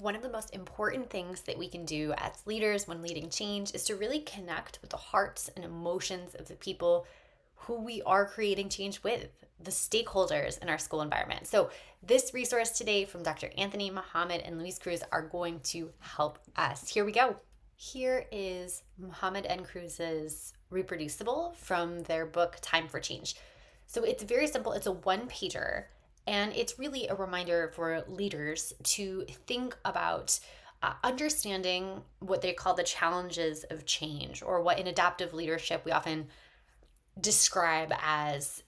One of the most important things that we can do as leaders when leading change is to really connect with the hearts and emotions of the people who we are creating change with, the stakeholders in our school environment. So this resource today from Dr. Anthony Muhammad and Luis Cruz are going to help us. Here we go. Here is Muhammad and Cruz's reproducible from their book, Time for Change. So it's very simple. It's a one-pager. And it's really a reminder for leaders to think about understanding what they call the challenges of change, or what in adaptive leadership we often describe as,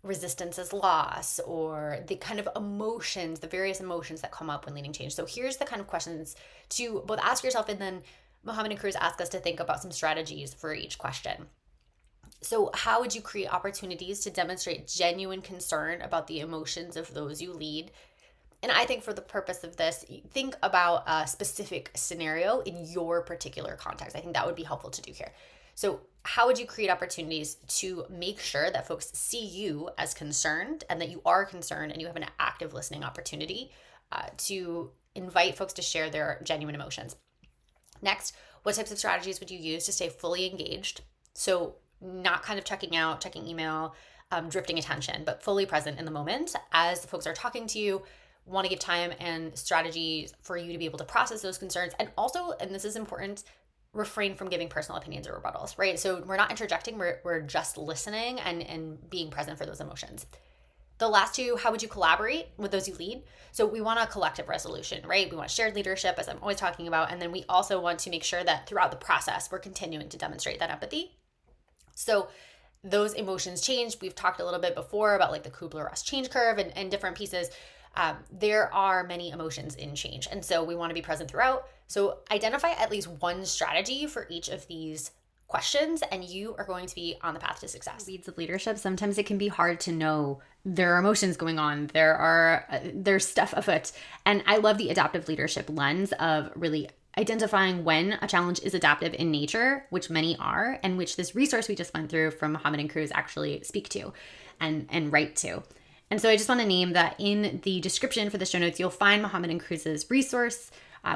resistance as loss, or the kind of emotions, the various emotions that come up when leading change. So here's the kind of questions to both ask yourself, and then Mohammed and Cruz ask us to think about some strategies for each question. So how would you create opportunities to demonstrate genuine concern about the emotions of those you lead? And I think for the purpose of this, think about a specific scenario in your particular context. I think that would be helpful to do here. So how would you create opportunities to make sure that folks see you as concerned, and that you are concerned and you have an active listening opportunity to invite folks to share their genuine emotions? Next, what types of strategies would you use to stay fully engaged? So not kind of checking out, checking email, drifting attention, but fully present in the moment as folks are talking to you. Want to give time and strategies for you to be able to process those concerns. And also, and this is important, refrain from giving personal opinions or rebuttals, right? So we're not interjecting, we're just listening and being present for those emotions. The last two, how would you collaborate with those you lead? So we want a collective resolution, right? We want shared leadership, as I'm always talking about. And then we also want to make sure that throughout the process, we're continuing to demonstrate that empathy. So those emotions change. We've talked a little bit before about like the Kubler-Ross change curve and different pieces. There are many emotions in change. And so we want to be present throughout. So identify at least one strategy for each of these questions, and you are going to be on the path to success. Leads of leadership, sometimes it can be hard to know there are emotions going on. There's stuff afoot. And I love the adaptive leadership lens of really identifying when a challenge is adaptive in nature, which many are, and which this resource we just went through from Muhammad and Cruz actually speak to and write to. And so I just want to name that in the description for the show notes, you'll find Muhammad and Cruz's resource,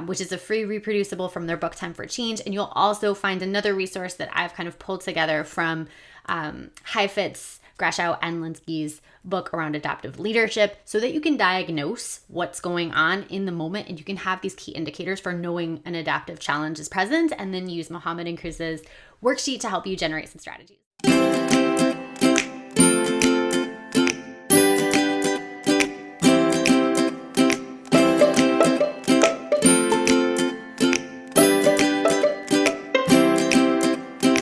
which is a free reproducible from their book, Time for Change. And you'll also find another resource that I've kind of pulled together from Heifetz, Grashow, and Lindsay's book around adaptive leadership, so that you can diagnose what's going on in the moment, and you can have these key indicators for knowing an adaptive challenge is present, and then use Muhammad and Cruz's worksheet to help you generate some strategies.